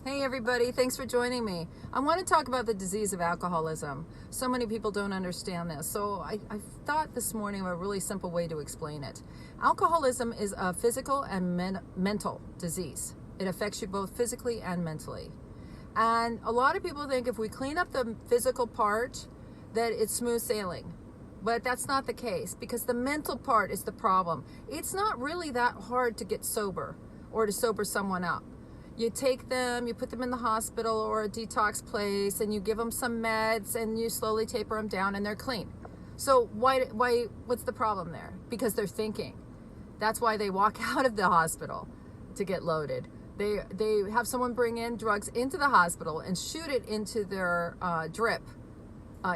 Hey everybody, thanks for joining me. I want to talk about the disease of alcoholism. So many people don't understand this. So I thought this morning of a really simple way to explain it. Alcoholism is a physical and mental disease. It affects you both physically and mentally. And a lot of people think if we clean up the physical part, that it's smooth sailing. But that's not the case, because the mental part is the problem. It's not really that hard to get sober or to sober someone up. You take them, you put them in the hospital or a detox place, and you give them some meds, and you slowly taper them down, and they're clean. So what's the problem there? Because they're thinking. That's why they walk out of the hospital to get loaded. They have someone bring in drugs into the hospital and shoot it into their drip.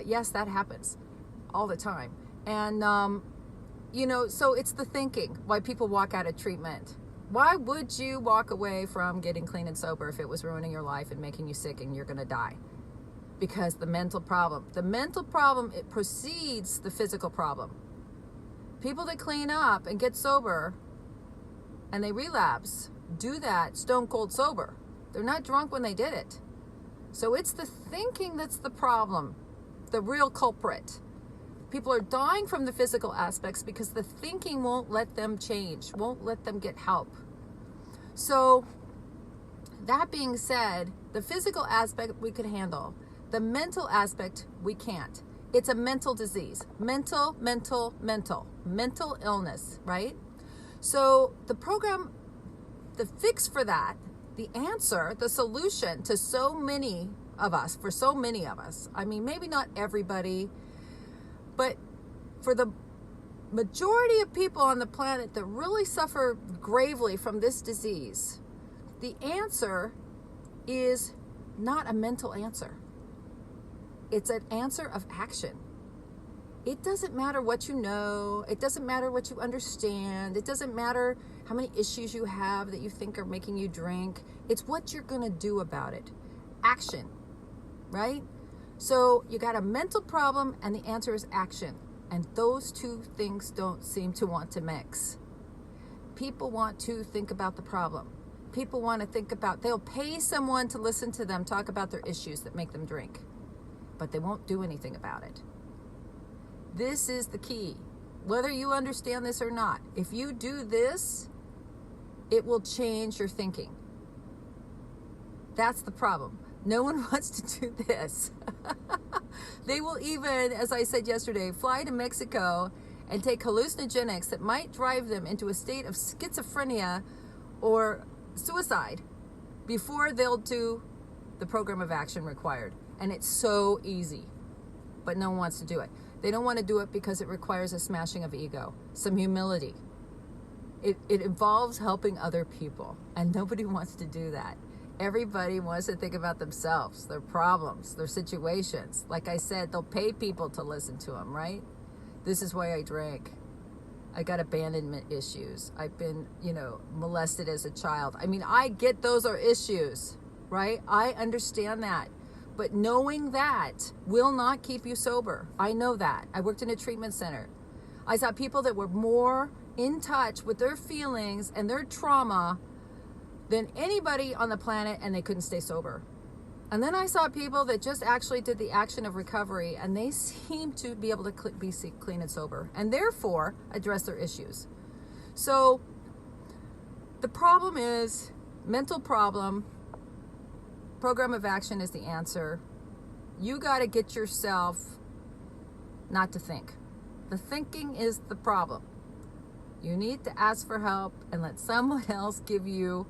Yes, that happens all the time. And, so it's the thinking why people walk out of treatment. Why would you walk away from getting clean and sober if it was ruining your life and making you sick and you're going to die? Because the mental problem. The mental problem, it precedes the physical problem. People that clean up and get sober and they relapse do that stone cold sober. They're not drunk when they did it. So it's the thinking that's the problem, the real culprit. People are dying from the physical aspects because the thinking won't let them change, won't let them get help. So that being said, the physical aspect we could handle. The mental aspect we can't. It's a mental disease. Mental illness, right? So the program, the fix for that, the answer, the solution to so many of us, I mean, maybe not everybody, but for the majority of people on the planet that really suffer gravely from this disease, the answer is not a mental answer. It's an answer of action. It doesn't matter what you know. It doesn't matter what you understand. It doesn't matter how many issues you have that you think are making you drink. It's what you're going to do about it. Action, right? So you got a mental problem and the answer is action. And those two things don't seem to want to mix. People want to think about the problem. People want to think about, they'll pay someone to listen to them talk about their issues that make them drink, but they won't do anything about it. This is the key. Whether you understand this or not, if you do this, it will change your thinking. That's the problem. No one wants to do this. They will even, as I said yesterday, fly to Mexico and take hallucinogenics that might drive them into a state of schizophrenia or suicide before they'll do the program of action required. And it's so easy, but no one wants to do it. They don't want to do it because it requires a smashing of ego, some humility. It involves helping other people, and nobody wants to do that. Everybody wants to think about themselves, their problems, their situations. Like I said, they'll pay people to listen to them, right? This is why I drank. I got abandonment issues. I've been, molested as a child. I mean, I get those are issues, right? I understand that. But knowing that will not keep you sober. I know that. I worked in a treatment center. I saw people that were more in touch with their feelings and their trauma than anybody on the planet, and they couldn't stay sober. And then I saw people that just actually did the action of recovery, and they seemed to be able to be clean and sober, and therefore address their issues. So the problem is mental problem. Program of action is the answer. You got to get yourself not to think. The thinking is the problem. You need to ask for help and let someone else give you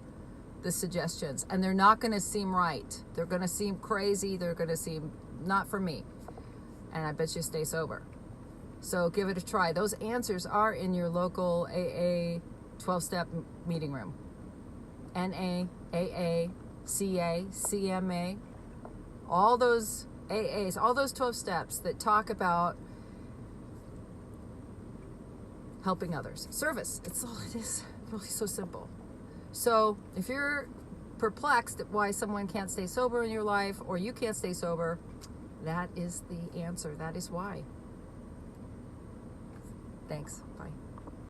the suggestions, and they're not going to seem right. They're going to seem crazy. They're going to seem not for me. And I bet you stay sober. So give it a try. Those answers are in your local AA 12-step meeting room. NA, AA, CA, CMA, all those AAs, all those 12 steps that talk about helping others. Service. It's all it is. Really so simple. So if you're perplexed at why someone can't stay sober in your life, or you can't stay sober, that is the answer. That is why. Thanks. Bye.